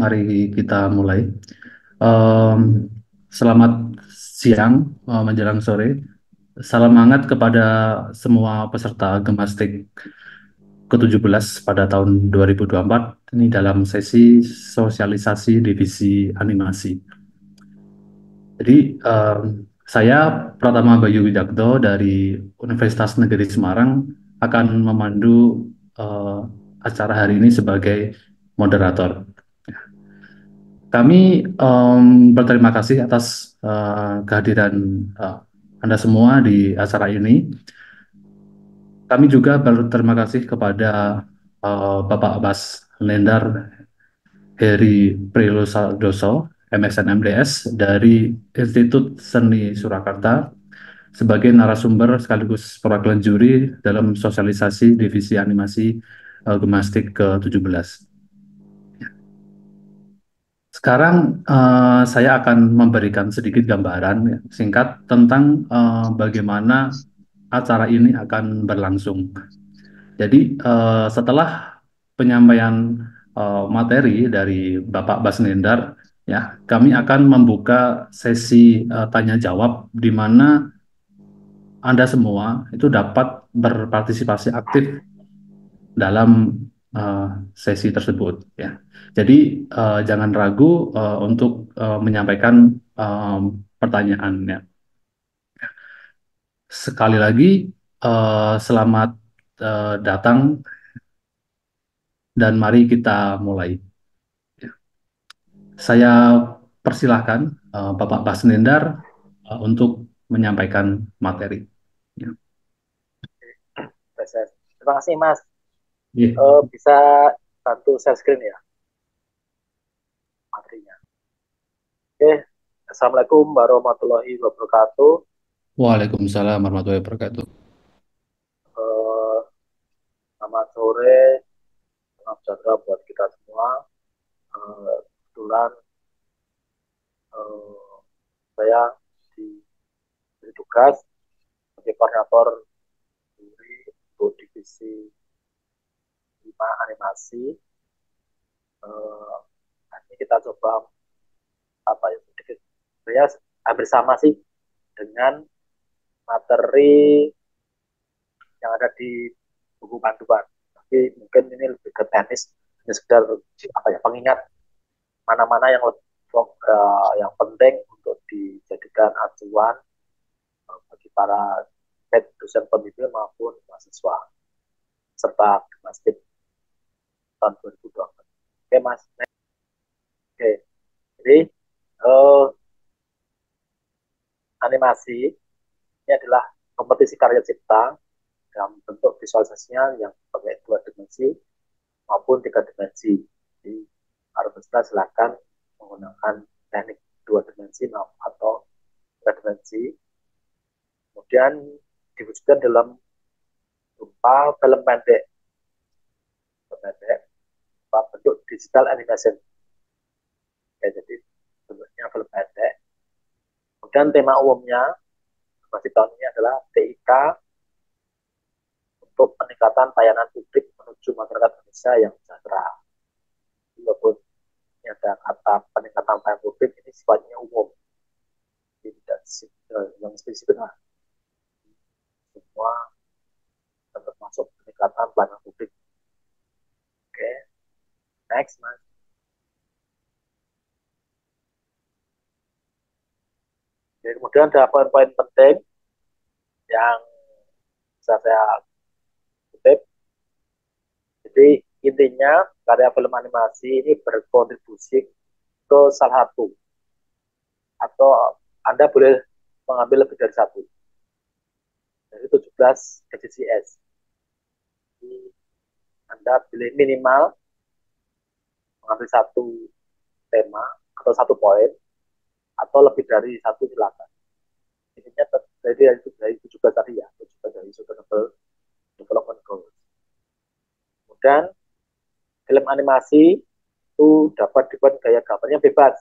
mari kita mulai. Em, Selamat siang, menjelang sore. Salam hangat kepada semua peserta Gemastik ke-17 pada tahun 2024. Ini dalam sesi sosialisasi divisi animasi. Jadi, saya Pratama Bayu Widakdo dari Universitas Negeri Semarang akan memandu eh, acara hari ini sebagai moderator. Kami berterima kasih atas kehadiran eh, Anda semua di acara ini. Kami juga berterima kasih kepada Bapak Bas Lendar Heri Prilosadoso, MSN MDS dari Institut Seni Surakarta sebagai narasumber sekaligus perwakilan juri dalam sosialisasi divisi animasi Gemastik ke-17. Sekarang saya akan memberikan sedikit gambaran ya, singkat tentang bagaimana acara ini akan berlangsung. Jadi setelah penyampaian materi dari Bapak Basnendar, ya, kami akan membuka sesi tanya jawab di mana Anda semua itu dapat berpartisipasi aktif dalam eh, sesi tersebut ya. Jadi jangan ragu untuk menyampaikan pertanyaannya. Sekali lagi selamat datang dan mari kita mulai. Saya persilahkan Bapak Basnendar untuk menyampaikan materi. Ya. Terima kasih Mas. Iya. Bisa bantu share screen ya materinya. Oke, Assalamualaikum warahmatullahi wabarakatuh. Waalaikumsalam warahmatullahi wabarakatuh. Eh, Selamat sore, selamat sejahtera buat kita semua. Kebetulan eh, saya diberi tugas sebagai koordinator juri untuk divisi 5 animasi. Eh, Nanti kita coba apa ya sedikit saya hampir sama sih dengan materi yang ada di buku panduan. Tapi mungkin ini lebih ke teknis, hanya sekedar apa ya pengingat mana-mana yang penting untuk dijadikan acuan bagi para baik dosen pembimbing maupun mahasiswa serta masjid tahun 2024. Oke Mas. Oke. Jadi eh, animasi ini adalah kompetisi karya cipta dalam bentuk visualisasinya yang pakai 2 dimensi maupun 3 dimensi. Jadi para peserta silakan menggunakan teknik 2 dimensi atau 3 dimensi. Kemudian diwujudkan dalam berupa film pendek, bentuk digital animation. Ya, jadi bentuknya film pendek. Kemudian tema umumnya masih tahun ini adalah TIK untuk peningkatan pelayanan publik menuju masyarakat Indonesia yang sejahtera. Walaupun ini ada kata peningkatan pelayanan publik, ini sifatnya umum, tidak yang spesifik lah. Semua termasuk peningkatan pelayanan publik. Oke, next mas. Jadi, kemudian ada poin-poin penting yang bisa saya kutip. Jadi intinya karya film animasi ini berkontribusi ke salah satu atau Anda boleh mengambil lebih dari satu dari 17 KCCS. Jadi Anda pilih minimal mengambil satu tema atau satu poin atau lebih dari satu silakan. Intinya dari 17 tadi ya, 17 dari sustainable development goals. Kemudian film animasi itu dapat dibuat gaya gambarnya bebas.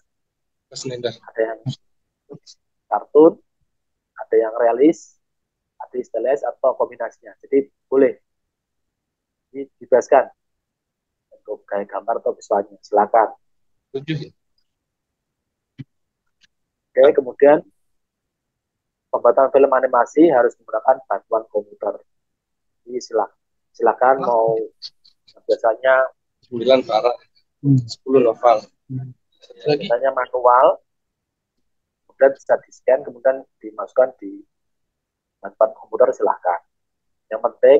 Ada yang kartun, ada yang realis, ada stylish atau kombinasinya. Jadi boleh dibebaskan untuk gaya gambar atau visualnya. Silakan. Tujuh. Oke, kemudian pembuatan film animasi harus menggunakan bantuan komputer. Jadi silakan mau biasanya 9 Farah, 10 Noval. Biasanya manual, kemudian bisa di scan, kemudian dimasukkan di bantuan komputer silahkan. Yang penting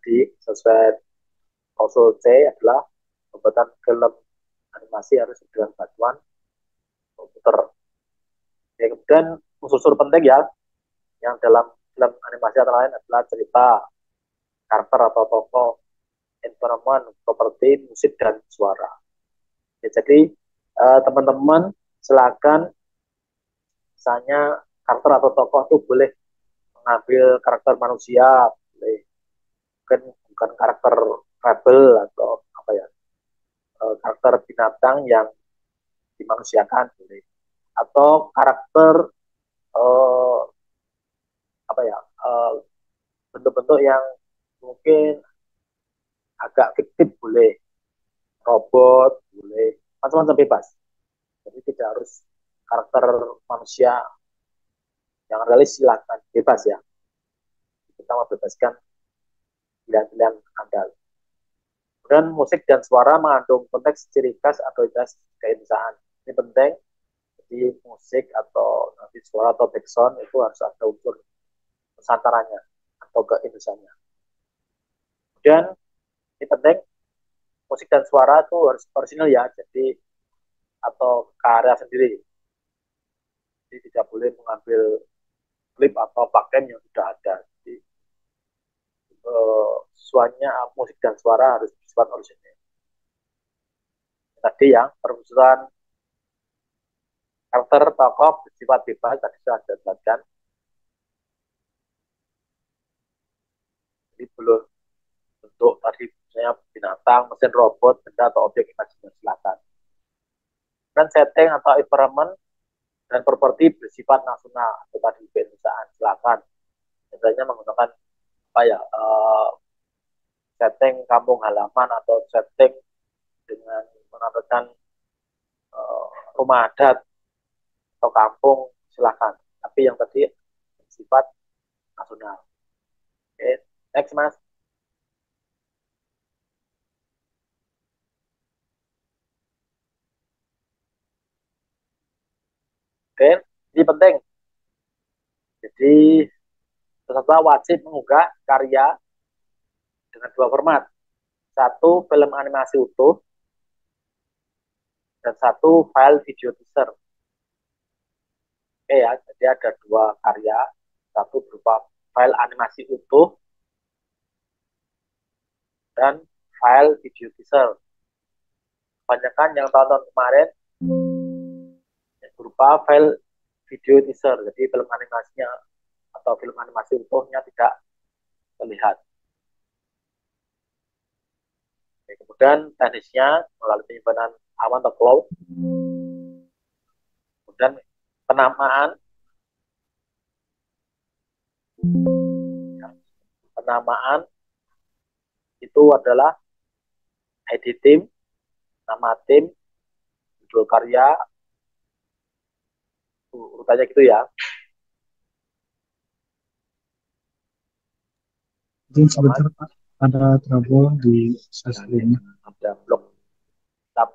di sesuai klausul C adalah pembuatan film animasi harus dengan bantuan komputer. Ya, kemudian unsur penting ya, yang dalam film animasi antara lain adalah cerita, karakter atau tokoh, environment, properti, musik, dan suara. Ya, jadi teman-teman silakan misalnya karakter atau tokoh itu boleh mengambil karakter manusia, boleh bukan karakter rebel atau apa ya, karakter binatang yang dimanusiakan boleh, atau karakter eh, apa ya, bentuk-bentuk yang mungkin agak fiktif boleh, robot boleh, macam-macam bebas. Jadi tidak harus karakter manusia yang realis, silakan bebas ya. Kita membebaskan pilihan-pilihan Anda. Kemudian musik dan suara mengandung konteks ciri khas atau identitas keindonesiaan. Ini penting. Jadi musik atau nanti suara atau background itu harus ada unsur nusantaranya atau keindonesiaannya. Kemudian ini penting, musik dan suara itu harus original ya. Jadi atau karya sendiri. Jadi tidak boleh mengambil klip atau pakem yang sudah ada. Jadi suaranya musik dan suara harus bersifat original. Tadi yang perumusan karakter tokoh bersifat bebas tadi sudah dijelaskan. Jadi belum bentuk tadi misalnya binatang, mesin robot, benda atau objek imajinasi silakan. Dan setting atau environment dan properti bersifat nasional atau tadi perusahaan silakan. Misalnya menggunakan apa ya, setting kampung halaman atau setting dengan menampilkan rumah adat atau kampung silakan. Tapi yang tadi bersifat nasional. Oke, next mas. Oke, ini penting. Jadi peserta wajib mengunggah karya dengan dua format. Satu film animasi utuh dan satu file video teaser. Oke ya, jadi ada dua karya. Satu berupa file animasi utuh dan file video teaser. Kebanyakan yang tahun-tahun kemarin berupa file video teaser. Jadi film animasinya atau film animasi utuhnya tidak terlihat. Oke, kemudian teknisnya melalui penyimpanan awan atau cloud. Kemudian penamaan penamaan itu adalah ID tim, nama tim, judul karya, urutannya gitu ya. Mungkin sebentar Pak, ada trouble di sistemnya. Ada blok tab.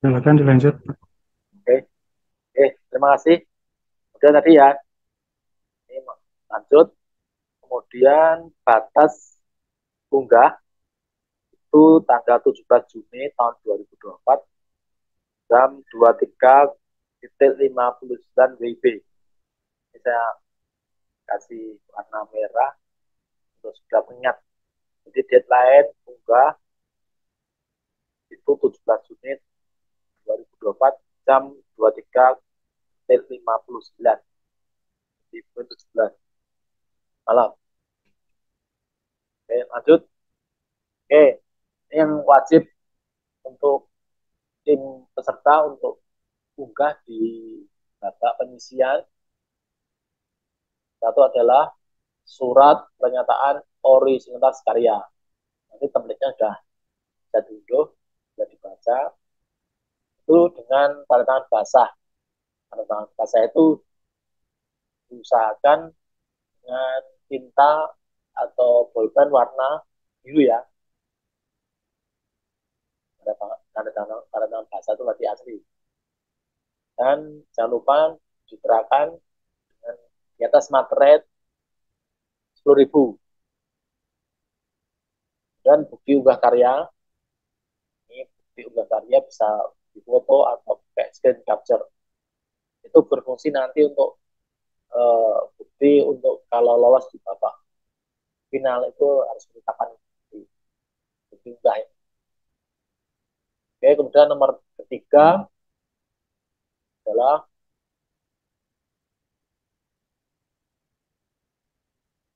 Silakan dilanjut. Oke, terima kasih. Udah tadi ya. Ini lanjut. Kemudian batas unggah itu tanggal 17 Juni tahun 2024 jam 23.59 WIB. Ini saya kasih warna merah untuk sudah mengingat. Jadi deadline unggah itu 17 Juni 2024 jam 23.59 di 17 malam. Oke, lanjut. Oke, ini yang wajib untuk tim peserta untuk unggah di data penyisian. Satu adalah surat pernyataan orisinalitas karya. Nanti template-nya sudah bisa diunduh, bisa dibaca. Itu dengan tanda tangan basah. Tanda tangan basah itu diusahakan dengan tinta atau bolpen warna biru ya. Tanda tangan basah itu berarti asli. Dan jangan lupa digerakkan dengan di atas materai 10.000. Dan bukti unggah karya, ini bukti unggah karya bisa difoto atau pakai screen capture. Itu berfungsi nanti untuk bukti untuk kalau lolos di babak final itu harus menetapkan bukti unggah ya. Oke, kemudian nomor ketiga adalah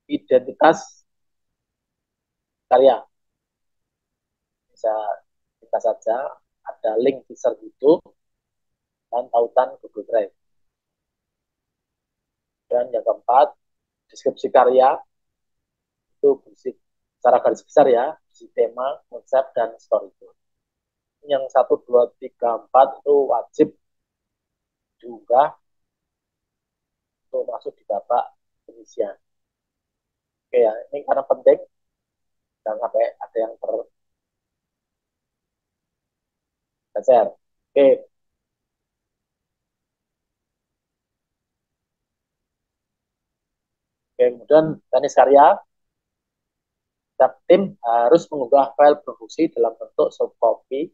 identitas karya. Bisa kita saja ada link teaser YouTube dan tautan Google Drive. Dan yang keempat, deskripsi karya itu berisi secara garis besar ya, berisi tema, konsep, dan story. Yang 1, 2, 3, 4 itu wajib diunggah untuk masuk di babak penyisian. Oke ya, ini karena penting, jangan sampai ada yang tergeser. Oke, kemudian teknis karya, setiap tim harus mengunggah file produksi dalam bentuk soft copy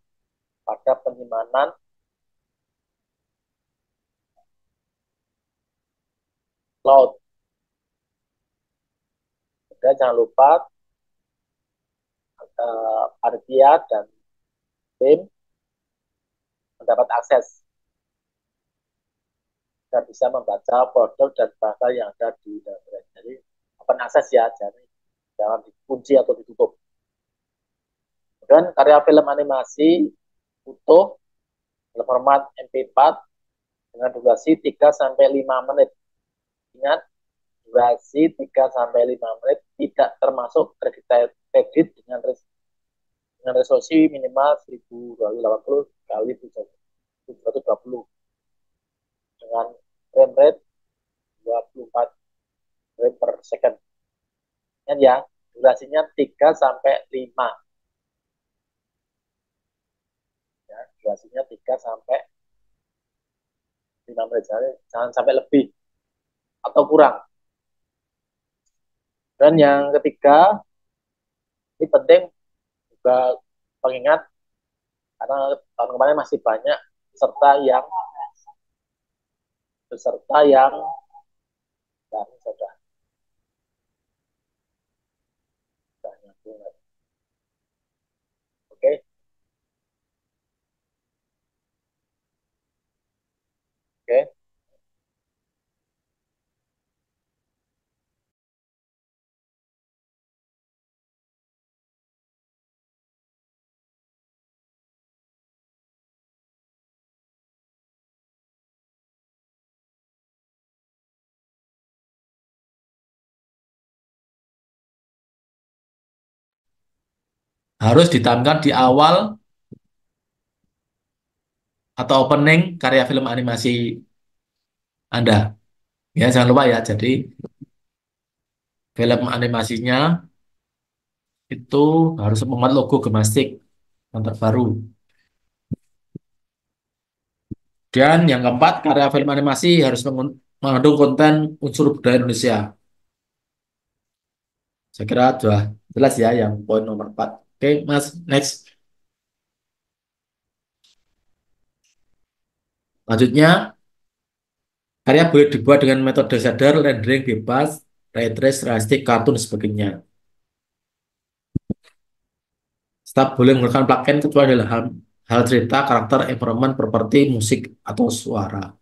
pada penyimpanan cloud. Dan jangan lupa panitia dan tim mendapat akses dan bisa membaca folder dan bahasa yang ada di dalam. Jadi open akses ya, jangan dikunci atau ditutup. Dan karya film animasi utuh dalam format MP4 dengan durasi 3-5 menit. Ingat, durasi 3-5 menit tidak termasuk kredit dengan resolusi minimal 1280 kali 720 dengan frame rate 24 frame per second. Ingat ya, durasinya 3-5. Ya, durasinya 3-5 menit. Jangan sampai lebih atau kurang. Dan yang ketiga, ini penting juga pengingat karena tahun kemarin masih banyak peserta yang dan sudah nyambung. Oke, oke. Harus ditampilkan di awal atau opening karya film animasi Anda. Ya, jangan lupa ya. Jadi, film animasinya itu harus memuat logo gemastik yang terbaru. Dan yang keempat, karya film animasi harus mengandung konten unsur budaya Indonesia. Saya kira sudah jelas ya yang poin nomor 4. Oke, Mas, next. Lanjutnya, karya boleh dibuat dengan metode shader, rendering bebas, ray trace, realistik, kartun, dan sebagainya. Staf boleh menggunakan plugin kecuali dalam hal hal cerita, karakter, environment, properti, musik, atau suara.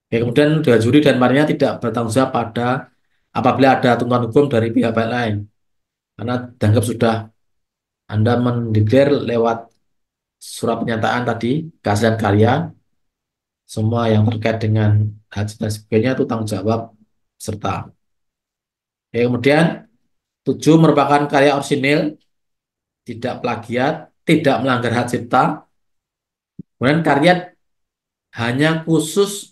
Oke, kemudian dua juri dan panelnya tidak bertanggung jawab apabila ada tuntutan hukum dari pihak-pihak lain. Karena dianggap sudah Anda mendeklar lewat surat pernyataan tadi, keaslian karya, semua yang terkait dengan hak dan sebagainya itu tanggung jawab serta. Oke, kemudian 7 merupakan karya orisinil, tidak plagiat, tidak melanggar hak cipta. Kemudian karya hanya khusus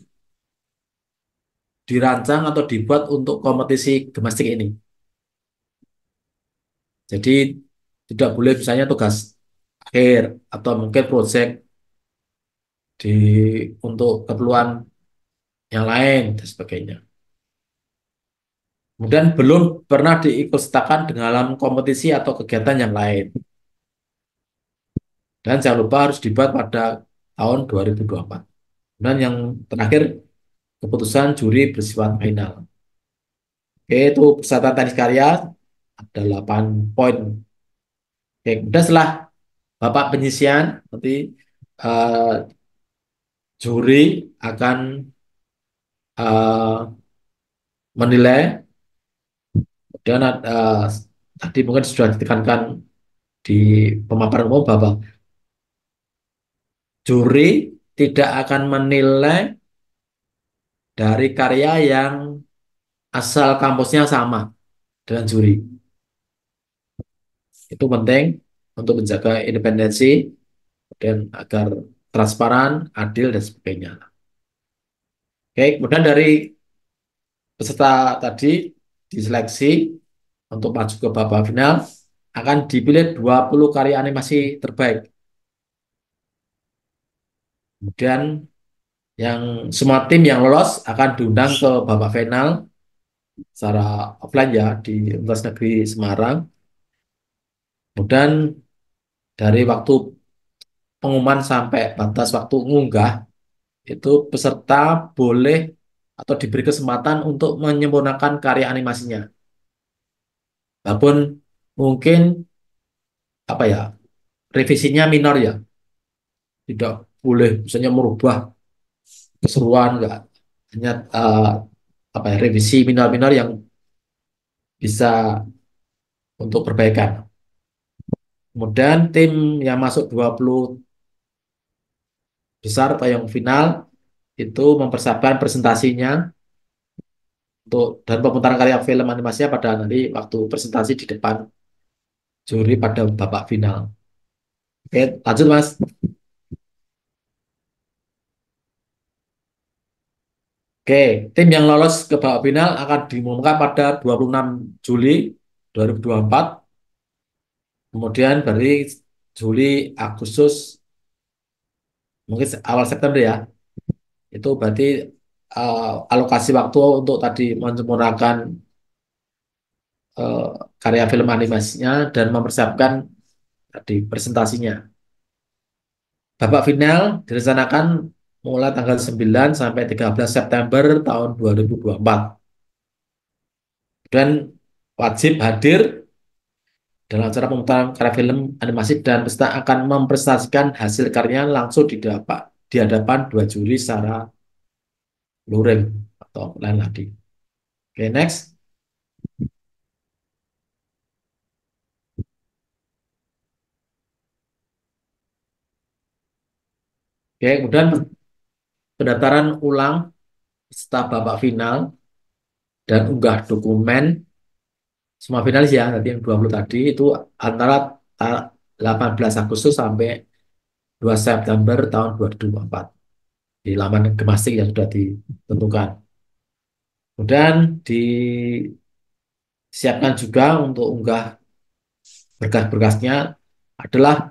dirancang atau dibuat untuk kompetisi gimnastik ini. Jadi tidak boleh misalnya tugas akhir atau mungkin proyek di untuk keperluan yang lain dan sebagainya. Kemudian belum pernah diikutsertakan dalam kompetisi atau kegiatan yang lain. Dan jangan lupa harus dibuat pada tahun 2024. Dan yang terakhir, keputusan juri bersifat final. Oke, itu persyaratan teknis karya ada 8 poin. Oke, kemudian setelah Bapak penyisian, nanti eh, juri akan eh, menilai. Dan tadi mungkin sudah ditekankan di pemaparan umum bahwa juri tidak akan menilai dari karya yang asal kampusnya sama dengan juri. Itu penting untuk menjaga independensi dan agar transparan, adil, dan sebagainya. Oke, kemudian dari peserta tadi diseleksi untuk maju ke babak final akan dipilih 20 karya animasi terbaik. Kemudian yang semua tim yang lolos akan diundang ke babak final secara offline ya di Universitas Negeri Semarang. Kemudian dari waktu pengumuman sampai batas waktu mengunggah itu peserta boleh atau diberi kesempatan untuk menyempurnakan karya animasinya. Walaupun mungkin apa ya revisinya minor ya, tidak boleh misalnya merubah keseruan enggak, hanya apa ya revisi minor-minor yang bisa untuk perbaikan. Kemudian tim yang masuk 20 besar atau yang final itu mempersiapkan presentasinya untuk dan pemutaran karya film animasinya pada nanti waktu presentasi di depan juri pada babak final. Oke, lanjut Mas. Oke, tim yang lolos ke babak final akan diumumkan pada 26 Juli 2024. Kemudian dari Juli, Agustus, mungkin awal September ya. Itu berarti alokasi waktu untuk tadi menyempurnakan eh, karya film animasinya dan mempersiapkan tadi presentasinya. Babak final direncanakan mulai tanggal 9 sampai 13 September tahun 2024. Dan wajib hadir dalam acara pemutaran karya film animasi dan peserta akan mempresentasikan hasil karyanya langsung di hadapan dua juri secara luring atau lain lagi. Oke, next. Oke, kemudian pendaftaran ulang peserta babak final dan unggah dokumen semua finalis ya, tadi yang 20 tadi itu antara 18 Agustus sampai 2 September tahun 2024 di laman Gemastik yang sudah ditentukan. Kemudian disiapkan juga untuk unggah berkas-berkasnya adalah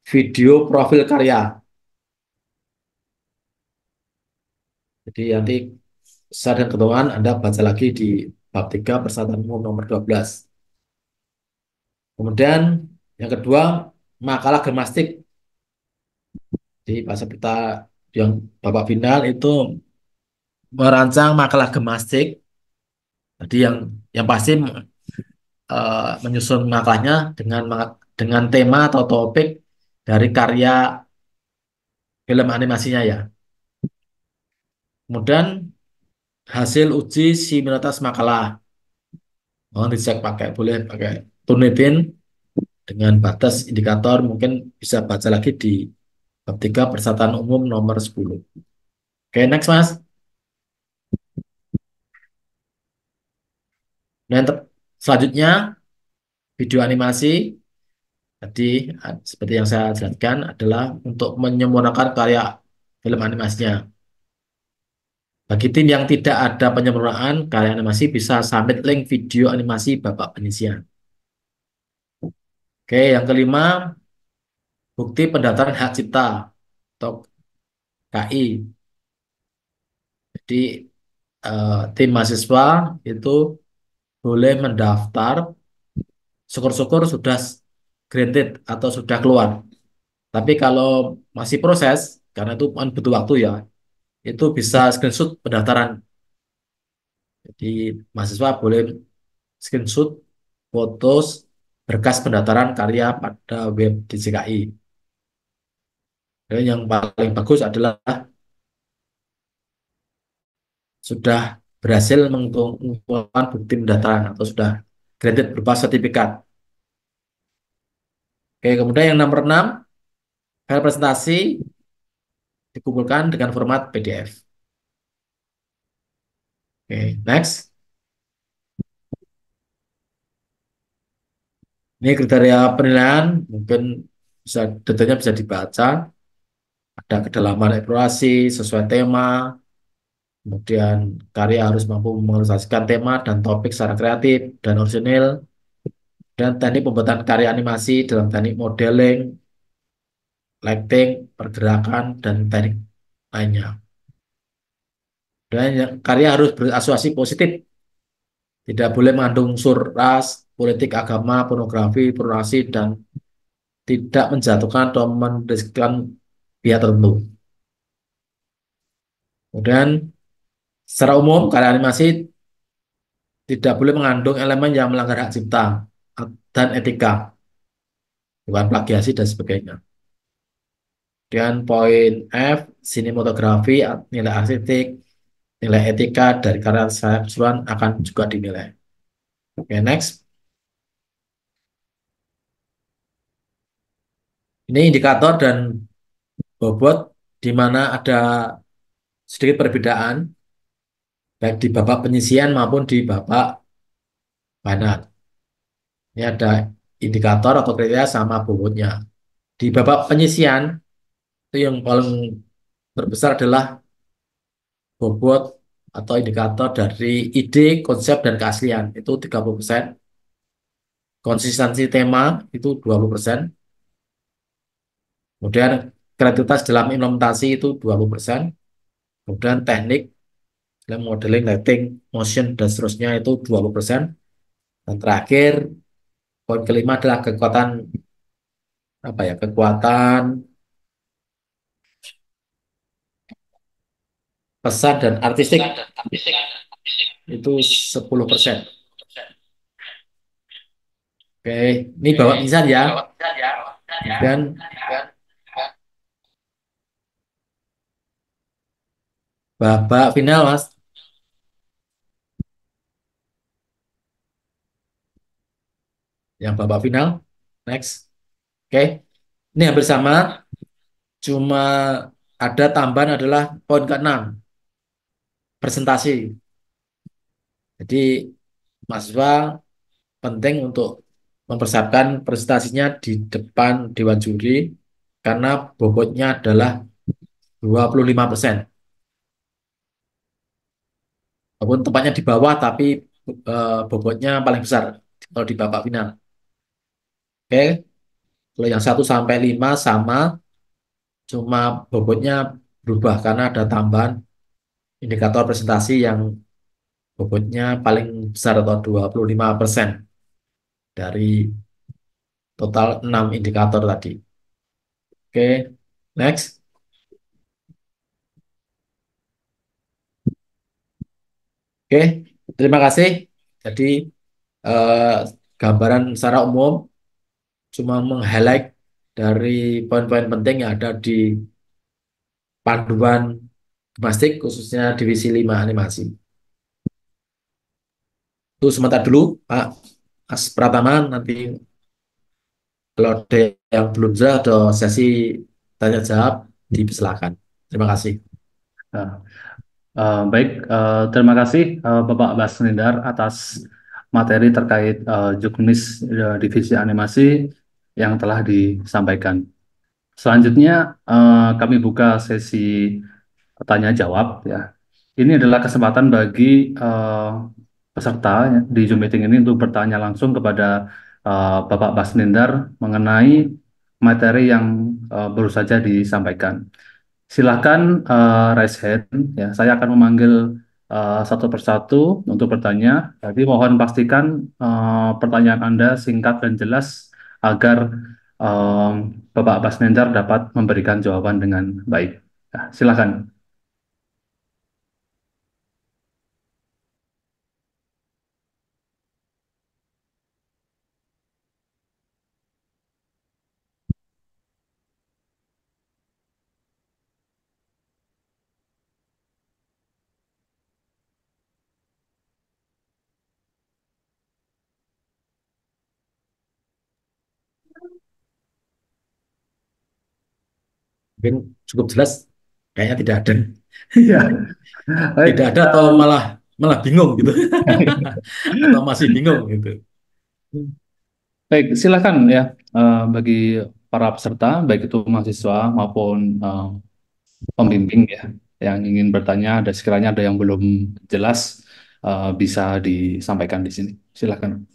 video profil karya. Jadi nanti secara dan ketentuan Anda baca lagi di bab 3 Persyaratan Umum nomor 12. Kemudian yang kedua, makalah gemastik. Jadi peserta yang babak final itu merancang makalah gemastik. Jadi yang pasti menyusun makalahnya dengan tema atau topik dari karya film animasinya ya. Kemudian hasil uji simultas makalah. Oh, dicek boleh pakai Turnitin dengan batas indikator mungkin bisa baca lagi di bab 3 Persatuan Umum nomor 10. Oke, next Mas. Nah, selanjutnya video animasi tadi seperti yang saya jelaskan adalah untuk menyempurnakan karya film animasinya. Bagi tim yang tidak ada penyempurnaan karya animasi bisa submit link video animasi Bapak penyisian. Oke, yang kelima, bukti pendaftaran hak cipta atau KI. Jadi tim mahasiswa itu boleh mendaftar, syukur-syukur sudah granted atau sudah keluar. Tapi kalau masih proses, karena itu kan butuh waktu ya, itu bisa screenshot pendaftaran. Jadi mahasiswa boleh screenshot foto berkas pendaftaran karya pada web DJKI. Dan yang paling bagus adalah sudah berhasil mengumpulkan bukti pendaftaran atau sudah granted berupa sertifikat. Oke, kemudian yang nomor 6, file presentasi dikumpulkan dengan format PDF. Oke, next. Ini kriteria penilaian, mungkin bisa detailnya bisa dibaca. Ada kedalaman eksplorasi sesuai tema, kemudian karya harus mampu mengilustrasikan tema dan topik secara kreatif dan orisinil, dan teknik pembuatan karya animasi dalam teknik modeling, lighting, pergerakan, dan teknik lainnya. Dan karya harus berasosiasi positif, tidak boleh mengandung unsur ras, politik, agama, pornografi, pornografi, dan tidak menjatuhkan atau mendeskripsikan pihak tertentu. Kemudian, secara umum, karya animasi tidak boleh mengandung elemen yang melanggar hak cipta dan etika, bukan plagiasi dan sebagainya. Dan poin F, sinematografi, nilai estetik, nilai etika dari karya saya keseluruhan akan juga dinilai. Oke, next. Ini indikator dan bobot di mana ada sedikit perbedaan baik di babak penyisian maupun di babak final. Ini ada indikator atau kriteria sama bobotnya. Di babak penyisian itu yang paling terbesar adalah bobot atau indikator dari ide, konsep, dan keaslian itu 30%. Konsistensi tema itu 20%. Kemudian kreativitas dalam implementasi itu 20%. Kemudian teknik dalam modeling, lighting, motion, dan seterusnya itu 20%. Dan terakhir, poin kelima adalah kekuatan apa ya? Kekuatan pesan dan artistik itu 10%. Oke, ini bawa misal ya. Dan babak final, Mas. Yang babak final, next. Oke, ini hampir sama. Cuma ada tambahan adalah poin ke-6, presentasi. Jadi mahasiswa penting untuk mempersiapkan presentasinya di depan Dewan Juri karena bobotnya adalah 25%. Walaupun tempatnya di bawah tapi bobotnya paling besar kalau di babak final. Oke, kalau yang 1 sampai 5 sama, cuma bobotnya berubah karena ada tambahan indikator presentasi yang bobotnya paling besar atau 25% dari total 6 indikator tadi. Oke, next. Oke, terima kasih. Jadi eh, gambaran secara umum cuma meng-highlight dari poin-poin penting yang ada di panduan gimnastik khususnya divisi 5 animasi. Itu sebentar dulu, Pak Mas Pratama, nanti kalau ada yang belum jelas ada sesi tanya jawab, dipersilakan. Terima kasih. Nah, baik, terima kasih Bapak Basnindar atas materi terkait juknis divisi animasi yang telah disampaikan. Selanjutnya kami buka sesi tanya jawab ya. Ini adalah kesempatan bagi peserta ya, di Zoom meeting ini untuk bertanya langsung kepada Bapak Basnindar mengenai materi yang baru saja disampaikan. Silakan raise hand ya. Saya akan memanggil satu persatu untuk bertanya. Jadi mohon pastikan pertanyaan Anda singkat dan jelas agar eh, Bapak Basnendar dapat memberikan jawaban dengan baik. Ya, silakan. Mungkin cukup jelas, kayaknya tidak ada. Ya, baik. Tidak ada atau malah malah bingung gitu. Atau masih bingung gitu. Baik, silakan ya bagi para peserta, baik itu mahasiswa maupun pembimbing ya, yang ingin bertanya, ada sekiranya ada yang belum jelas bisa disampaikan di sini. Silakan.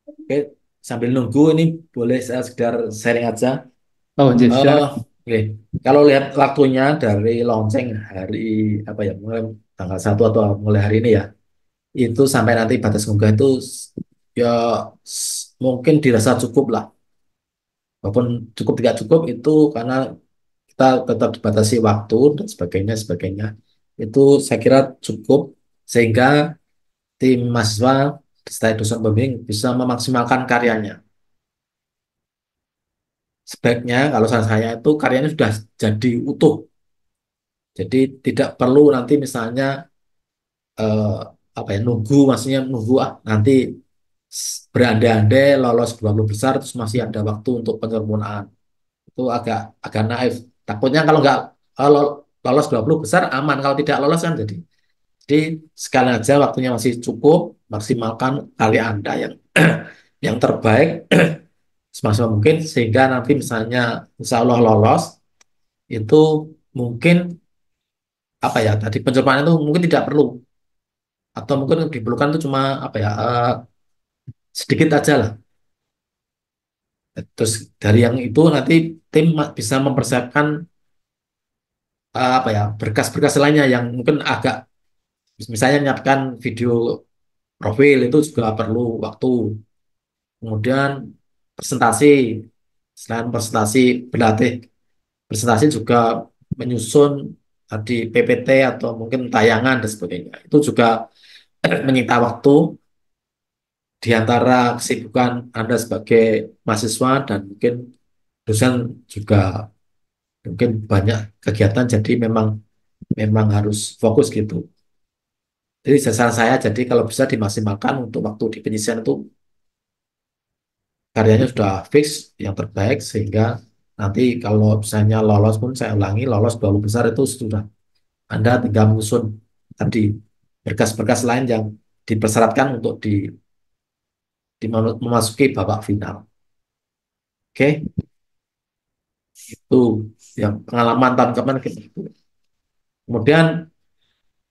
Oke, sambil nunggu ini boleh saya sekedar sharing aja. Oh, Jeff, Eh, silakan. oke. Kalau lihat waktunya dari launching hari apa ya, mulai tanggal 1 atau mulai hari ini ya, itu sampai nanti batas unggah itu ya mungkin dirasa cukup lah. Walaupun cukup tidak cukup itu karena kita tetap dibatasi waktu dan sebagainya sebagainya. Itu saya kira cukup sehingga tim mahasiswa serta dosen pembimbing bisa memaksimalkan karyanya. Sebaiknya kalau saran saya itu karyanya sudah jadi utuh. Jadi tidak perlu nanti misalnya eh, apa ya nunggu, maksudnya nunggu nanti berandai-andai lolos 20 besar terus masih ada waktu untuk penyempurnaan. Itu agak agak naif. Takutnya kalau nggak kalau lolos 20 besar aman, kalau tidak lolos kan jadi sekali aja waktunya masih cukup, maksimalkan karya Anda yang yang terbaik semaksimal mungkin sehingga nanti misalnya insya Allah lolos itu mungkin apa ya tadi pencernaan itu mungkin tidak perlu atau mungkin yang diperlukan itu cuma apa ya sedikit aja lah. Terus dari yang itu nanti tim bisa mempersiapkan apa ya berkas-berkas lainnya yang mungkin agak misalnya menyiapkan video profil itu juga perlu waktu. Kemudian presentasi, selain presentasi berlatih presentasi juga menyusun tadi PPT atau mungkin tayangan dan sebagainya. Itu juga menyita waktu di antara kesibukan Anda sebagai mahasiswa dan mungkin dosen juga mungkin banyak kegiatan jadi memang memang harus fokus gitu. Jadi saran saya jadi kalau bisa dimaksimalkan untuk waktu di penyisian itu karyanya sudah fix yang terbaik sehingga nanti kalau misalnya lolos pun saya ulangi lolos 20 besar itu sudah Anda tinggal menyusun tadi berkas-berkas lain yang dipersyaratkan untuk memasuki babak final. Oke, itu yang pengalaman tahun kemarin kita itu. Kemudian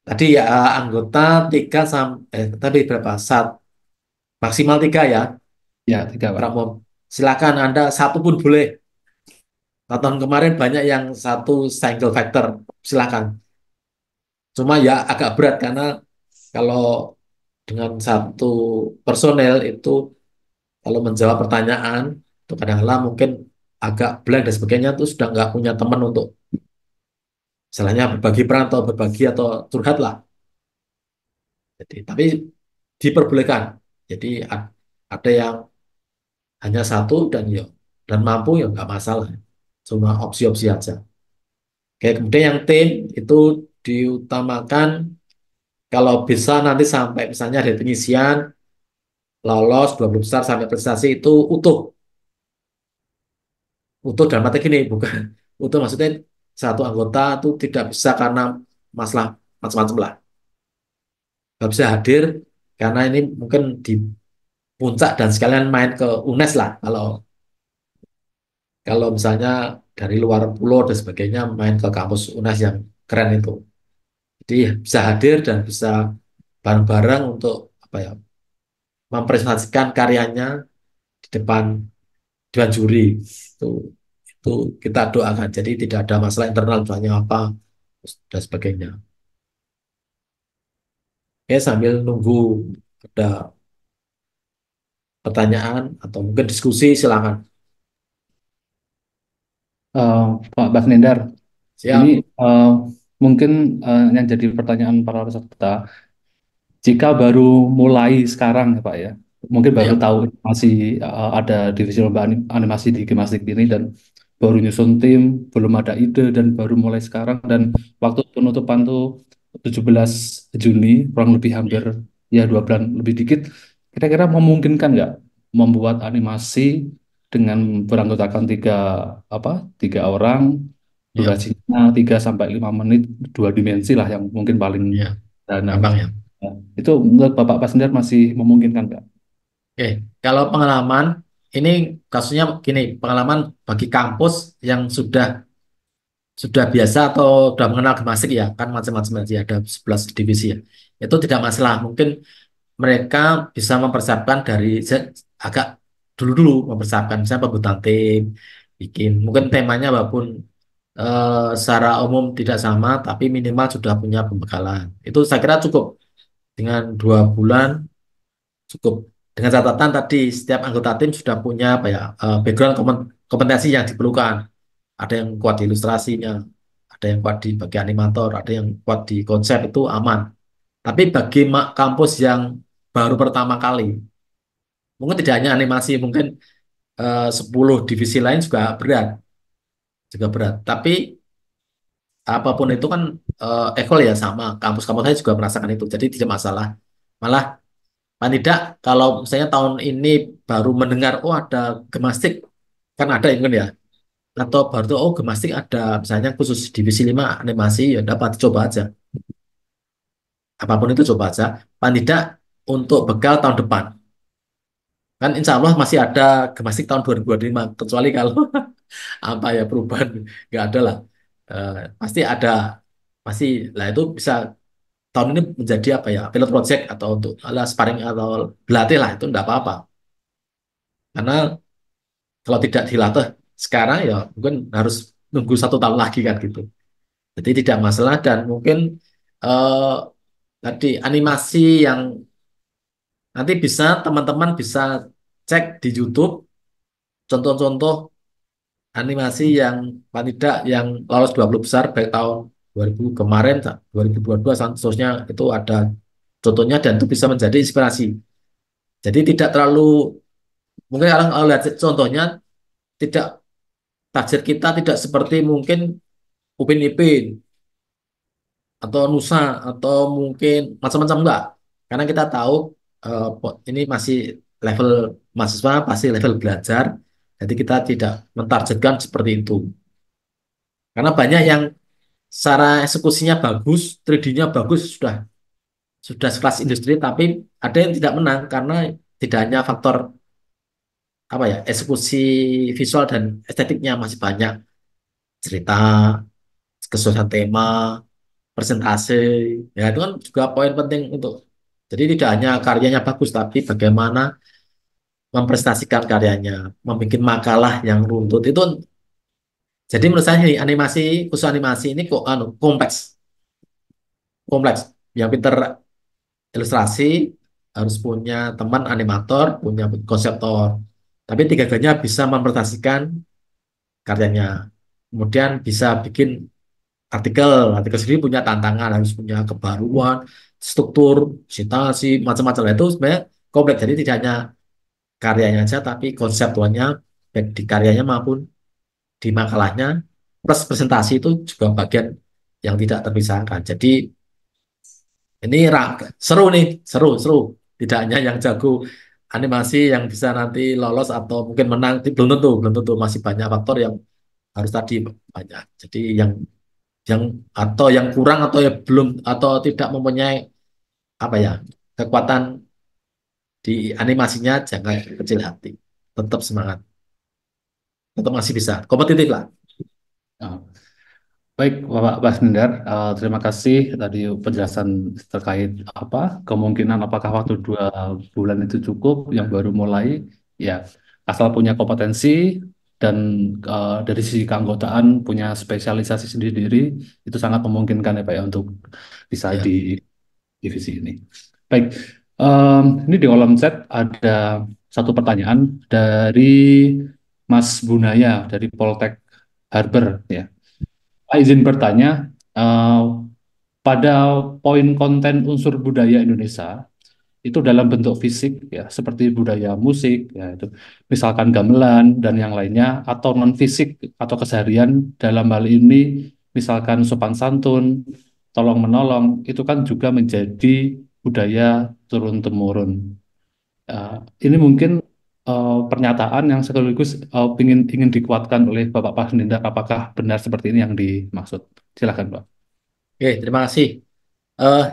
tadi ya anggota 3 sampai tadi berapa? Maksimal 3 ya, Ya, tiga, Pak. Pramom. Silakan Anda satu pun boleh. tahun kemarin banyak yang satu single factor, silakan. Cuma ya agak berat karena kalau dengan satu personel itu kalau menjawab pertanyaan itu kadang-kadang mungkin agak blank dan sebagainya itu sudah nggak punya teman untuk istilahnya berbagi peran atau berbagi atau curhat lah. Jadi tapi diperbolehkan. Jadi ada yang hanya satu dan mampu ya nggak masalah. Cuma opsi-opsi aja. Oke, kemudian yang tim itu diutamakan kalau bisa nanti sampai misalnya dari penyisian lolos 20 besar sampai prestasi itu utuh. Utuh dalam arti gini, bukan utuh maksudnya satu anggota itu tidak bisa karena masalah macam-macam lah. Nggak bisa hadir karena ini mungkin di puncak dan sekalian main ke UNES lah. Kalau kalau misalnya dari luar pulau dan sebagainya main ke kampus UNES yang keren itu. Jadi bisa hadir dan bisa bareng-bareng untuk apa ya mempresentasikan karyanya di depan juri itu itu kita doakan jadi tidak ada masalah internal misalnya apa dan sebagainya. Ya sambil nunggu ada pertanyaan atau mungkin diskusi silakan. Eh, Pak Basnendar, ini Siap. mungkin yang jadi pertanyaan para peserta, jika baru mulai sekarang ya Pak ya, mungkin baru Ya, tahu masih ada divisi lomba animasi di Gimnastik ini dan baru nyusun tim, belum ada ide dan baru mulai sekarang dan waktu penutupan tuh 17 Juni, kurang lebih hampir ya, ya 2 bulan lebih dikit. Kira-kira memungkinkan nggak membuat animasi dengan beranggotakan apa 3 orang, ya, durasinya 3 sampai 5 menit, 2 dimensi lah yang mungkin paling ya, dana gampang gitu. ya. Nah, itu menurut Bapak Pasender masih memungkinkan nggak? Oke, kalau pengalaman ini kasusnya gini, pengalaman bagi kampus yang sudah biasa atau sudah mengenal Gemasik ya, kan macam-macam aja ada 11 divisi ya. Itu tidak masalah. Mungkin mereka bisa mempersiapkan agak dulu-dulu mempersiapkan misalnya pembuatan tim, bikin mungkin temanya walaupun secara umum tidak sama, tapi minimal sudah punya pembekalan. Itu saya kira cukup dengan 2 bulan cukup. Dengan catatan tadi setiap anggota tim sudah punya apa ya background kompetensi yang diperlukan. Ada yang kuat di ilustrasinya, ada yang kuat di bagian animator, ada yang kuat di konsep itu aman. Tapi bagi kampus yang baru pertama kali, mungkin tidak hanya animasi, mungkin 10 divisi lain juga berat. Tapi apapun itu kan ekol ya sama, kampus-kampus saya juga merasakan itu, jadi tidak masalah. Malah paling tidak kalau misalnya tahun ini baru mendengar, oh ada gemastik, kan ada yang kan ya, atau baru tuh, oh gemastik ada misalnya khusus divisi 5 animasi, ya dapat coba aja. Apapun itu coba aja. Paling tidak untuk bekal tahun depan. Kan insya Allah masih ada gemastik tahun 2025. Kecuali kalau apa ya perubahan nggak ada lah. Eh, pasti ada. Pasti lah itu bisa tahun ini menjadi apa ya pilot project atau untuk ala sparring atau berlatih lah itu enggak apa-apa. Karena kalau tidak dilatih sekarang ya mungkin harus nunggu 1 tahun lagi kan gitu. Jadi tidak masalah dan mungkin eh, tadi animasi yang nanti bisa teman-teman bisa cek di YouTube contoh-contoh animasi yang paling tidak yang lolos 20 besar baik tahun 2000 kemarin 2022 sampai seterusnya itu ada contohnya dan itu bisa menjadi inspirasi. Jadi tidak terlalu mungkin kalau lihat contohnya tidak target kita tidak seperti mungkin Upin Ipin atau Nusa atau mungkin macam-macam enggak. Karena kita tahu ini masih level mahasiswa, pasti level belajar. Jadi kita tidak mentargetkan seperti itu. Karena banyak yang secara eksekusinya bagus, 3D-nya bagus, sudah sekelas industri, tapi ada yang tidak menang karena tidak hanya faktor apa ya eksekusi visual dan estetiknya masih banyak cerita, kesesuaian tema, presentase, ya itu kan juga poin penting untuk jadi tidak hanya karyanya bagus, tapi bagaimana mempresentasikan karyanya, membuat makalah yang runtut itu Jadi menurut saya ini animasi, khusus animasi ini kok kompleks, kompleks. Yang pinter ilustrasi harus punya teman animator, punya konseptor. Tapi tiga-tiganya bisa mempresentasikan karyanya. Kemudian bisa bikin artikel, artikel sendiri punya tantangan, harus punya kebaruan, struktur, citasi, macam-macam. Nah, itu sebenarnya kompleks. Jadi tidak hanya karyanya aja, tapi konseptualnya baik di karyanya maupun di makalahnya, plus presentasi itu juga bagian yang tidak terpisahkan. Jadi ini seru nih, seru, seru. Tidak hanya yang jago animasi yang bisa nanti lolos atau mungkin menang, belum tentu, belum tentu. Masih banyak faktor yang harus tadi banyak. Jadi yang atau yang kurang atau yang belum atau tidak mempunyai apa ya kekuatan di animasinya jangan kecil hati, tetap semangat, tetap masih bisa kompetitif lah. Uh, Baik, Bapak Basnindar, terima kasih tadi penjelasan terkait apa kemungkinan apakah waktu 2 bulan itu cukup yang baru mulai, ya asal punya kompetensi dan dari sisi keanggotaan punya spesialisasi sendiri, itu sangat memungkinkan ya Pak ya untuk bisa di Ya, divisi ini. Baik, ini di kolom chat ada satu pertanyaan dari Mas Bunaya dari Poltek Harber ya. Pak izin bertanya, eh, pada poin konten unsur budaya Indonesia itu dalam bentuk fisik ya, seperti budaya musik ya itu, misalkan gamelan dan yang lainnya, atau non fisik atau keseharian dalam hal ini, misalkan sopan santun, tolong menolong, itu kan juga menjadi budaya turun temurun. Eh, ini mungkin pernyataan yang sekaligus ingin dikuatkan oleh Bapak Pasnindak. Apakah benar seperti ini yang dimaksud? Silakan, Pak. oke, terima kasih. Eh,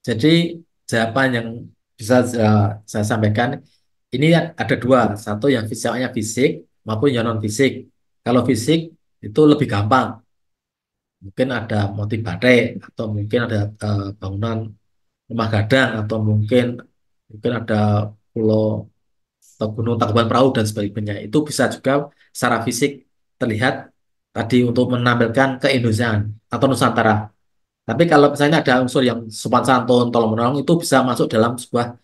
jadi jawaban yang bisa saya sampaikan ini ada dua, satu yang sifatnya fisik maupun yang non fisik. Kalau fisik itu lebih gampang, mungkin ada motif batik atau mungkin ada bangunan rumah gadang atau mungkin ada pulau atau gunung Tangkuban Perahu dan sebagainya. Itu bisa juga secara fisik terlihat tadi untuk menampilkan keindonesiaan atau Nusantara. Tapi kalau misalnya ada unsur yang sopan santun, tolong menolong itu bisa masuk dalam sebuah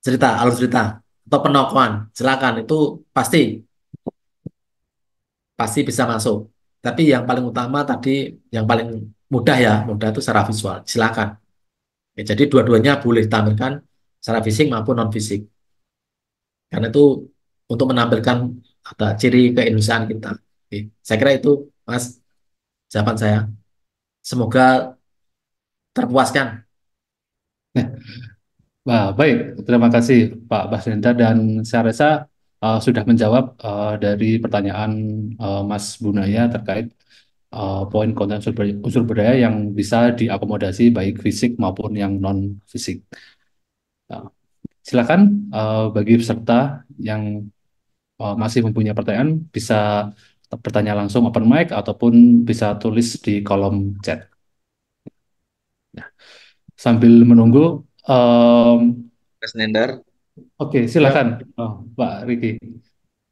cerita, alur cerita atau penokohan. Silakan itu pasti pasti bisa masuk. Tapi yang paling utama tadi yang paling mudah ya, mudah itu secara visual. Silakan. Ya, jadi dua-duanya boleh ditampilkan secara fisik maupun non fisik. Karena itu untuk menampilkan ada ciri keindonesiaan kita. Oke. Saya kira itu Mas jawaban saya. Semoga terpuaskan. Wah, baik, terima kasih Pak Basnenda dan saya rasa sudah menjawab dari pertanyaan Mas Bunaya terkait poin konten unsur budaya yang bisa diakomodasi baik fisik maupun yang non fisik. Silakan bagi peserta yang masih mempunyai pertanyaan bisa bertanya langsung open mic ataupun bisa tulis di kolom chat. Nah, sambil menunggu, em, Mas Nendar. oke Ya, silakan Pak Riki.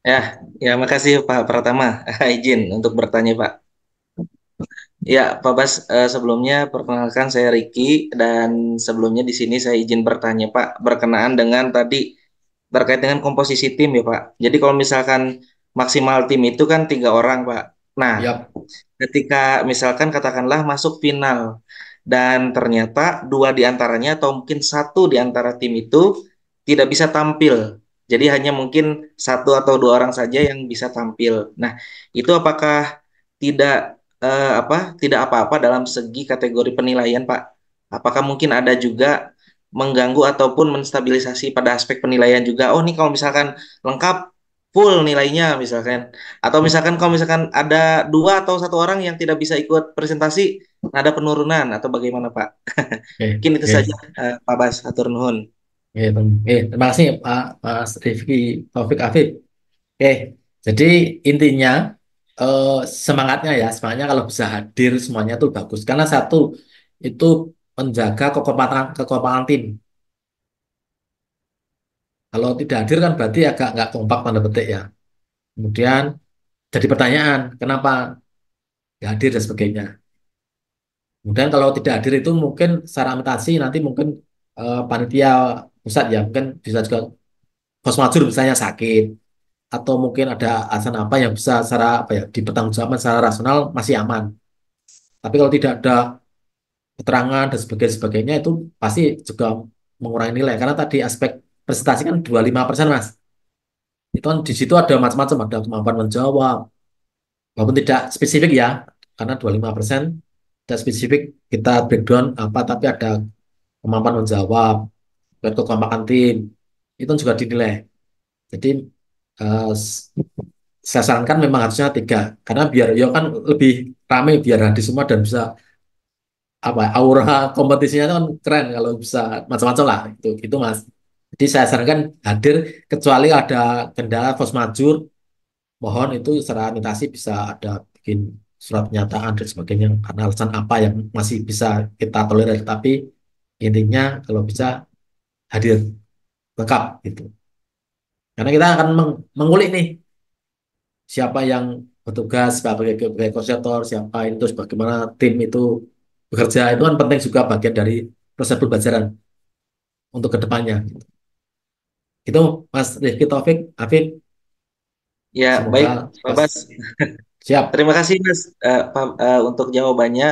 Ya, ya makasih Pak Pratama. Izin untuk bertanya Pak. Ya, Pak Bas, sebelumnya perkenalkan saya Riki dan sebelumnya di sini saya izin bertanya Pak berkenaan dengan tadi terkait dengan komposisi tim ya Pak. Jadi kalau misalkan maksimal tim itu kan 3 orang Pak. Nah, ya, ketika misalkan katakanlah masuk final dan ternyata dua di antaranya atau mungkin satu di antara tim itu tidak bisa tampil. Jadi hanya mungkin satu atau dua orang saja yang bisa tampil. Nah, itu apakah tidak tidak apa-apa dalam segi kategori penilaian, Pak? Apakah mungkin ada juga mengganggu ataupun menstabilisasi pada aspek penilaian juga? Oh, nih kalau misalkan lengkap full nilainya misalkan. Atau misalkan kalau misalkan ada dua atau satu orang yang tidak bisa ikut presentasi, ada penurunan atau bagaimana, Pak? oke, Mungkin itu oke. saja, Pak Bas. Hatur nuhun. Terima kasih Pak Mas Rifki Taufik Afif. Oke, jadi intinya eh, semangatnya kalau bisa hadir semuanya itu bagus. Karena satu itu menjaga kekompakan tim. Kalau tidak hadir kan berarti agak nggak kompak tanda petik ya. Kemudian jadi pertanyaan, kenapa? nggak hadir dan sebagainya. Kemudian kalau tidak hadir itu mungkin secara imitasi nanti mungkin panitia pusat ya mungkin bisa juga force majeure misalnya sakit atau mungkin ada alasan apa yang bisa secara apa ya dipertanggungjawabkan secara rasional masih aman. Tapi kalau tidak ada keterangan dan sebagainya itu pasti juga mengurangi nilai karena tadi aspek presentasi kan 25% Mas. Itu kan di situ ada macam-macam, ada kemampuan menjawab, walaupun tidak spesifik ya, karena 25% tidak spesifik kita breakdown apa, tapi ada kemampuan menjawab, dan kekompakan tim, itu juga dinilai. Jadi eh, s- saya sarankan memang harusnya tiga, karena biar ya kan lebih rame, biar hadir semua dan bisa apa aura kompetisinya itu kan keren kalau bisa macam-macam lah itu Mas. Jadi saya sarankan hadir kecuali ada kendala force majeure mohon itu secara administrasi bisa ada bikin surat pernyataan dan sebagainya karena alasan apa yang masih bisa kita tolerir tapi intinya kalau bisa hadir lengkap gitu karena kita akan mengulik nih siapa yang bertugas sebagai koordinator siapa itu bagaimana tim itu bekerja itu kan penting juga bagian dari proses pembelajaran untuk kedepannya itu Mas Rifki Taufik Afif Ya, baik, semoga Pak Bas. siap Terima kasih Mas untuk jawabannya.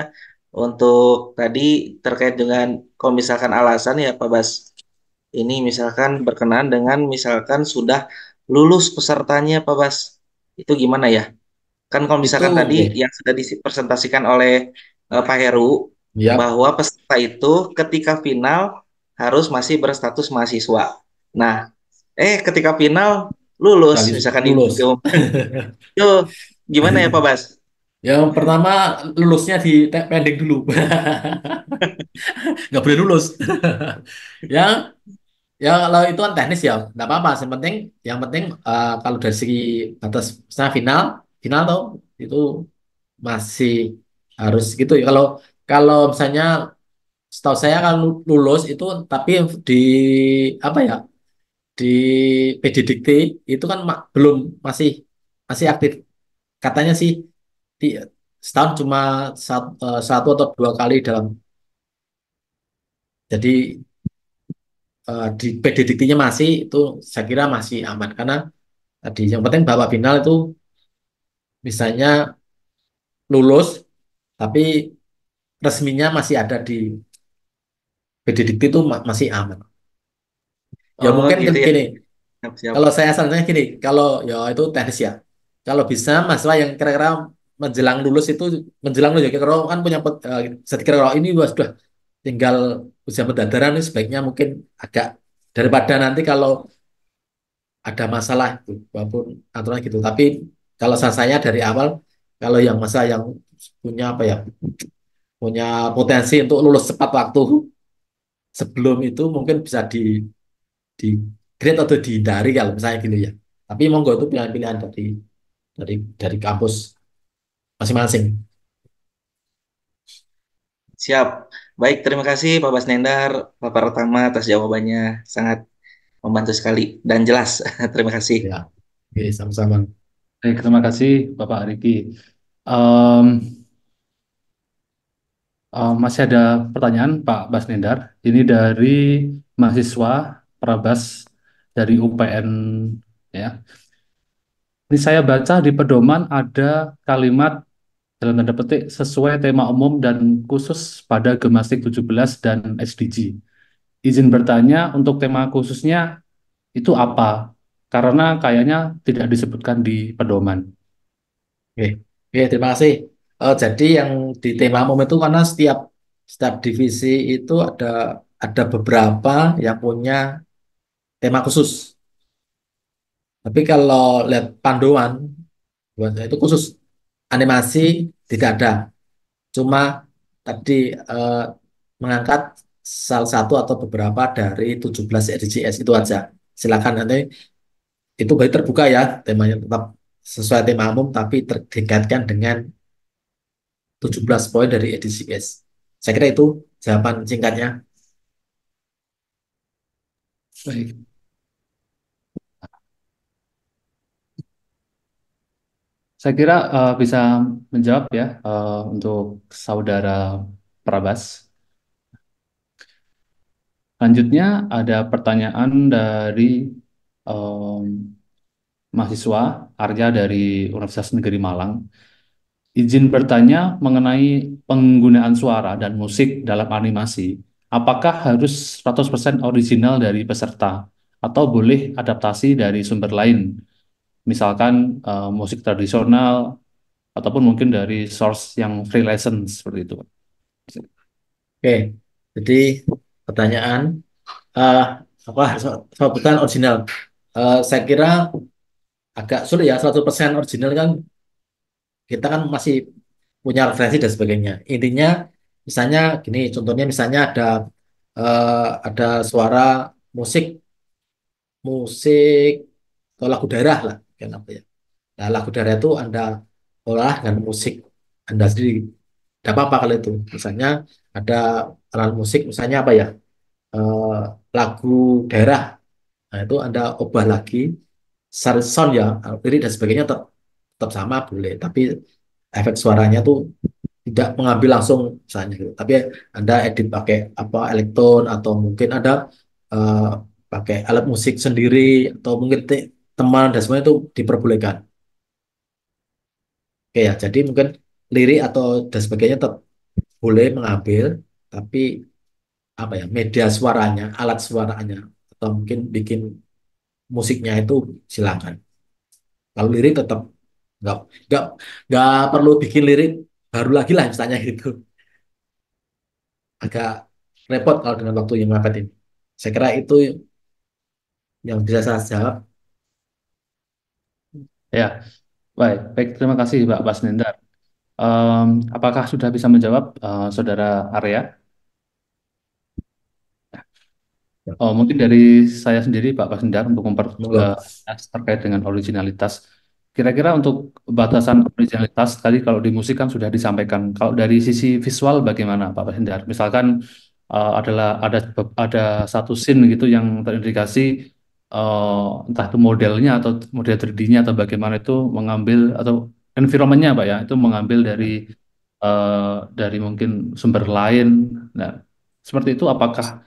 Untuk tadi terkait dengan kalau misalkan alasan ya Pak Bas, ini misalkan berkenaan dengan misalkan sudah lulus pesertanya Pak Bas, itu gimana ya? Kan kalau itu misalkan tadi oke. yang sudah dipresentasikan oleh Pak Heru, Ya bahwa peserta itu ketika final harus masih berstatus mahasiswa. Nah, ketika final lulus, misalkan di lulus itu gimana ya Pak Bas? yang pertama lulusnya di pending dulu, nggak boleh lulus. Ya, ya kalau itu kan teknis ya, nggak apa-apa. Yang penting kalau dari segi batas misalnya final, final tuh itu masih harus gitu ya. Kalau kalau misalnya setahu saya kalau lulus itu tapi di apa ya di PD Dikti itu kan belum masih masih aktif katanya sih di setahun cuma satu atau dua kali dalam jadi di PD Diktinya masih itu saya kira masih aman karena tadi yang penting babak final itu misalnya lulus tapi resminya masih ada di PD Dikti itu masih aman ya Oh mungkin gitu ya. gini Siap, siap. kalau saya sarannya gini kalau ya itu teknis ya kalau bisa mahasiswa yang kira-kira menjelang lulus itu menjelang lulus ya kira-kira kan punya saya kira kalau ini sudah tinggal usia pendadaran ini sebaiknya mungkin agak daripada nanti kalau ada masalah itu walaupun aturan gitu tapi kalau saya dari awal kalau yang masa yang punya apa ya punya potensi untuk lulus tepat waktu sebelum itu mungkin bisa di grade atau dihindari kalau misalnya gitu ya tapi monggo itu pilihan-pilihan dari kampus masing-masing Siap. Baik, terima kasih Pak Bas Nendar, Pak Pratama atas jawabannya. Sangat membantu sekali dan jelas. Terima kasih. ya oke sama-sama. Baik, terima kasih Bapak Riki. Em, Masih ada pertanyaan Pak Basnendar. Ini dari mahasiswa Prabas dari UPN ya. Ini saya baca di pedoman ada kalimat dalam tanda petik sesuai tema umum dan khusus pada Gemastik 17 dan SDG. Izin bertanya untuk tema khususnya itu apa? Karena kayaknya tidak disebutkan di pedoman. Oke, oke, terima kasih. Jadi yang di tema umum itu karena setiap divisi itu ada beberapa yang punya tema khusus. Tapi kalau lihat panduan itu khusus animasi tidak ada. Cuma tadi eh, mengangkat salah satu atau beberapa dari 17 RDJS itu aja. Silakan nanti itu berarti terbuka ya temanya tetap sesuai tema umum tapi terkaitkan dengan 17 poin dari edisi S. Saya kira itu jawaban singkatnya. Baik. Saya kira bisa menjawab ya untuk saudara Prabas. Selanjutnya ada pertanyaan dari em, mahasiswa Arya dari Universitas Negeri Malang. Izin bertanya mengenai penggunaan suara dan musik dalam animasi. Apakah harus 100% original dari peserta atau boleh adaptasi dari sumber lain? Misalkan musik tradisional ataupun mungkin dari source yang free license seperti itu. Oke, jadi pertanyaan eh apa sebutan original. Saya kira agak sulit ya 100% original kan kita kan masih punya referensi dan sebagainya. Intinya misalnya gini, contohnya misalnya ada suara musik musik atau lagu daerah lah, kan apa ya. Nah, lagu daerah itu Anda olah dengan musik Anda sendiri. Tidak apa-apa kalau itu. Misalnya ada alat musik, misalnya apa ya, eh, lagu daerah. Nah, itu Anda ubah lagi, sound ya, lirik dan sebagainya tetap, tetap sama boleh. Tapi efek suaranya tuh tidak mengambil langsung misalnya gitu. Tapi Anda edit pakai apa elektron atau mungkin ada eh, pakai alat musik sendiri atau mungkin teman dan semuanya itu diperbolehkan. Oke ya, jadi mungkin lirik atau dan sebagainya tetap boleh mengambil, tapi apa ya media suaranya, alat suaranya atau mungkin bikin musiknya itu silakan. Kalau lirik tetap nggak nggak nggak perlu bikin lirik baru lagi lah misalnya gitu. Agak repot kalau dengan waktu yang mepet ini. Saya kira itu yang bisa saya jawab. Ya, baik, baik. Terima kasih, Pak Basnendar. Em, apakah sudah bisa menjawab, Saudara Arya? Oh, mungkin dari saya sendiri, Pak Basnendar, untuk Monggo. terkait dengan originalitas. Kira-kira untuk batasan originalitas tadi kalau di musik kan sudah disampaikan. Kalau dari sisi visual bagaimana, Pak Basnendar? Misalkan ada satu scene gitu yang terindikasi entah itu modelnya atau model 3D-nya atau bagaimana itu mengambil atau environment-nya, Pak ya, itu mengambil dari mungkin sumber lain. Nah, seperti itu apakah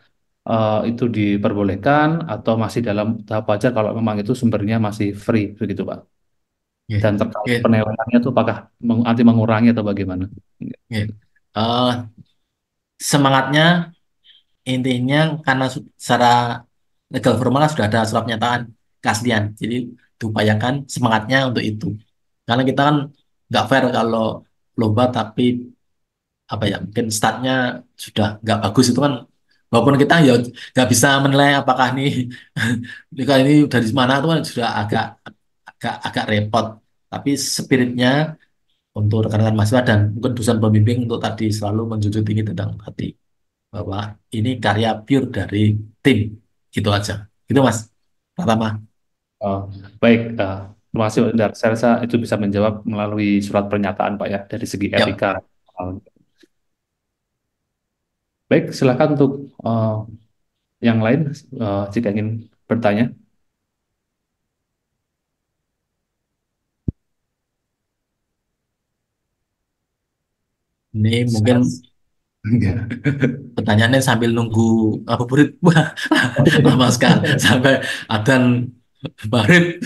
itu diperbolehkan atau masih dalam tahap wajar kalau memang itu sumbernya masih free begitu Pak? Oke, Dan terkait oke, penilaiannya itu apakah nanti mengurangi atau bagaimana? oke. Semangatnya intinya karena secara legal formal kan sudah ada surat pernyataan keaslian. Jadi diupayakan semangatnya untuk itu. Karena kita kan nggak fair kalau lomba tapi apa ya mungkin startnya sudah nggak bagus itu kan walaupun kita ya nggak bisa menilai apakah ini dari mana itu kan sudah agak agak agak repot. Tapi spiritnya untuk rekan-rekan mahasiswa dan mungkin dosen pembimbing untuk tadi selalu menjunjung tinggi tentang tadi bahwa ini karya pure dari tim gitu aja. Gitu Mas. Pertama. Oh, baik, terima kasih Pak Indar. Saya rasa itu bisa menjawab melalui surat pernyataan Pak ya dari segi Ya, etika. Baik, silakan untuk yang lain jika ingin bertanya. ini mungkin Saya- pertanyaannya sambil nunggu ngabuburit. Wah, lama sekali sampai adzan maghrib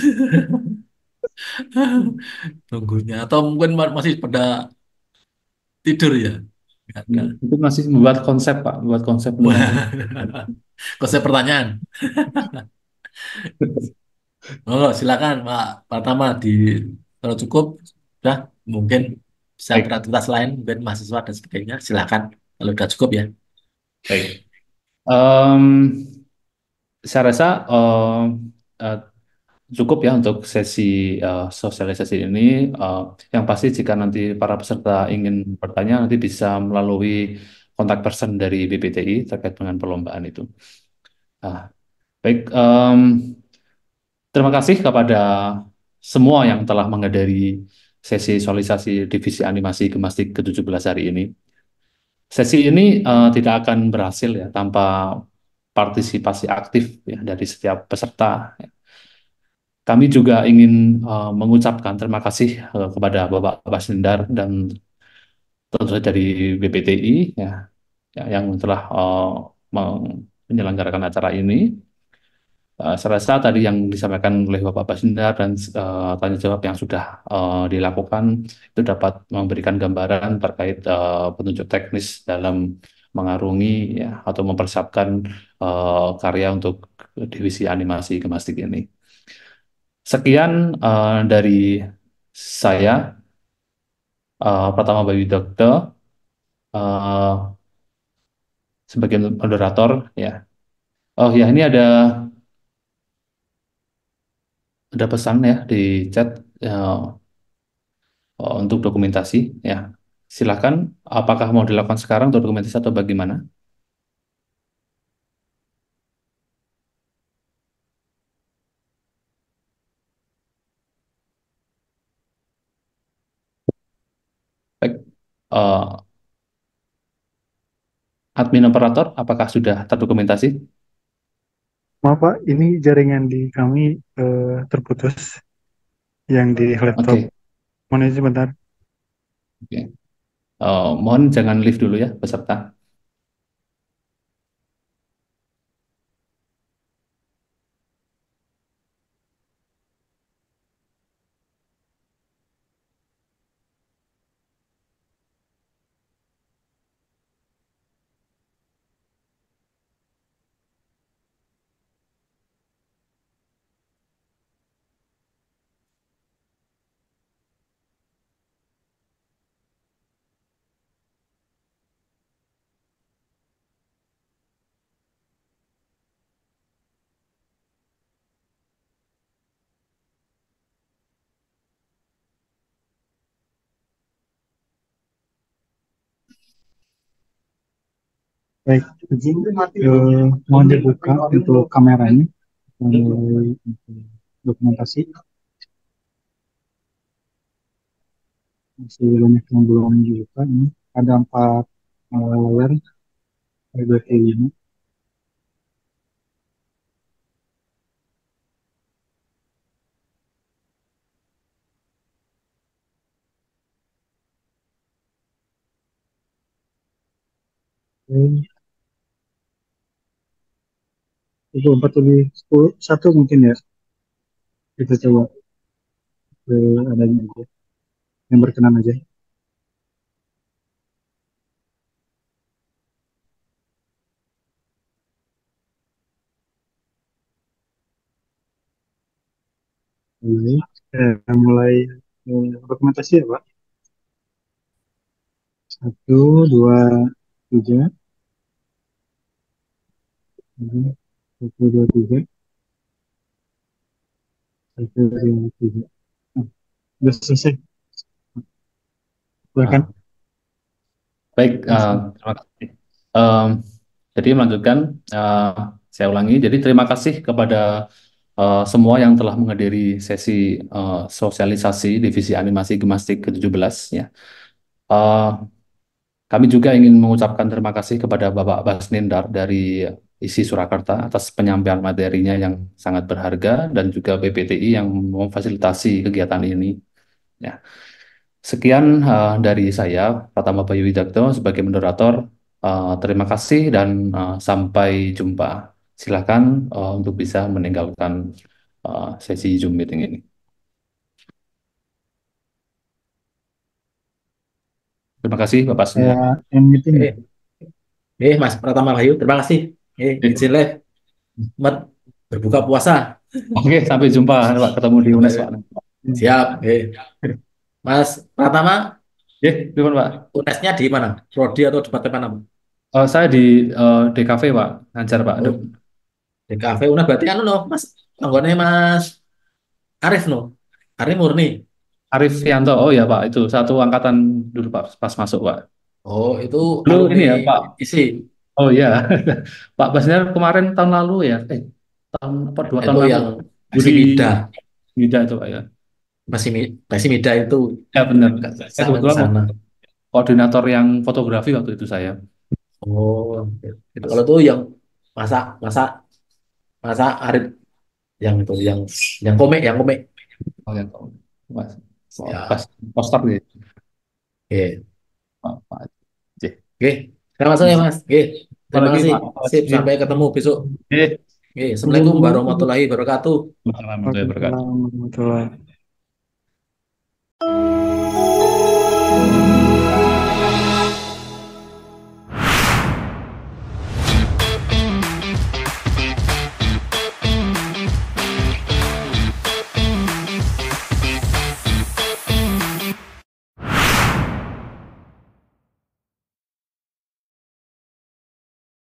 nunggunya atau mungkin masih pada tidur ya. Nggak ada. Itu masih membuat konsep Pak, membuat konsep untuk nanti. Konsep pertanyaan. Oh, silakan Pak Pertama di kalau cukup sudah mungkin bisa Baik, beraktivitas lain mungkin mahasiswa dan sebagainya silakan kalau sudah cukup ya. baik. Em, saya rasa eh, cukup ya untuk sesi sosialisasi ini. Eh, yang pasti jika nanti para peserta ingin bertanya, nanti bisa melalui kontak person dari BPTI terkait dengan perlombaan itu. Ah, baik, terima kasih kepada semua yang telah menghadiri sesi sosialisasi divisi animasi Gemastik ke-17 hari ini. Sesi ini tidak akan berhasil ya tanpa partisipasi aktif ya dari setiap peserta. kami juga ingin mengucapkan terima kasih kepada Bapak Basnendar dan tentu saja dari BPTI ya, yang telah menyelenggarakan acara ini. Saya rasa tadi yang disampaikan oleh Bapak Basindar dan tanya jawab yang sudah dilakukan itu dapat memberikan gambaran terkait petunjuk teknis dalam mengarungi ya atau mempersiapkan karya untuk divisi animasi Gemastik ini. Sekian dari saya, Pratama Bayu Dokter, sebagai moderator ya. Oh ya, ini ada pesan ya di chat untuk dokumentasi ya. Silakan, apakah mau dilakukan sekarang untuk dokumentasi atau bagaimana? Baik, eh, admin operator, apakah sudah terdokumentasi? Maaf Pak, ini jaringan di kami terputus yang di laptop. Oke, Mohon izin sebentar. oke. Mohon jangan live dulu ya, peserta. Baik, izin mohon dibuka untuk kameranya untuk dokumentasi. Masih banyak yang belum dibuka. Ini ada 4 layar RGB ini. Oke, itu 4 lebih 10, satu mungkin ya. Kita coba adanya aja, yang berkenan aja. Baik, mulai dokumentasi ya Pak. 1, 2, 3. 1, 2, 3. 1, 2, 3. Nah, udah selesai. Silakan. Baik, Langsung. terima kasih. Em, jadi melanjutkan, saya ulangi. Jadi terima kasih kepada semua yang telah menghadiri sesi sosialisasi divisi animasi Gemastik ke-17 ya. Eh, Kami juga ingin mengucapkan terima kasih kepada Bapak Basnindar dari ISI Surakarta atas penyampaian materinya yang sangat berharga dan juga BPTI yang memfasilitasi kegiatan ini. Ya. Sekian dari saya, Pratama Bayu Widakto sebagai moderator. Terima kasih dan sampai jumpa. Silakan untuk bisa meninggalkan sesi Zoom meeting ini. Terima kasih Bapak Saya Basnindar. end meeting ya. Mas Pratama Bayu, terima kasih. Izin live, Mat, berbuka puasa. Oke, sampai jumpa Pak. Ketemu di UNES Pak. Siap. Mas Pratama, Gimana Pak? UNES-nya di mana? Prodi atau departemen apa? Saya di DKV Pak, ngajar Pak. Oh, di kafe. Una berarti anu no, Mas. Anggone Mas Arif no. Arif murni. Arif Yanto, oh ya Pak, itu satu angkatan dulu Pak, pas masuk Pak. Oh, itu Dulu alumni ini ya Pak, isi. oh ya, Pak Basniar kemarin tahun lalu ya, tahun apa 2 tahun Itu lalu, yang Budi masih Mida. Mida itu Pak ya. Masih Mida itu Ya benar, saya sama ke kebetulan sana. koordinator yang fotografi waktu itu saya. Oh, itu kalau tuh yang masa masa masa Arif Yang itu, yang komik, yang komik. Oh, ya, Mas. Oh, Ya, pas poster gitu. oke. Pak J. Oke, selamat sore Mas. Oke, terima Apalagi kasih. Pak Sip, Sinar. sampai ketemu besok. Oke. Oke, Izin Assalamualaikum dulu. warahmatullahi wabarakatuh. Assalamualaikum warahmatullahi wabarakatuh. Waalaikumsalam warahmatullahi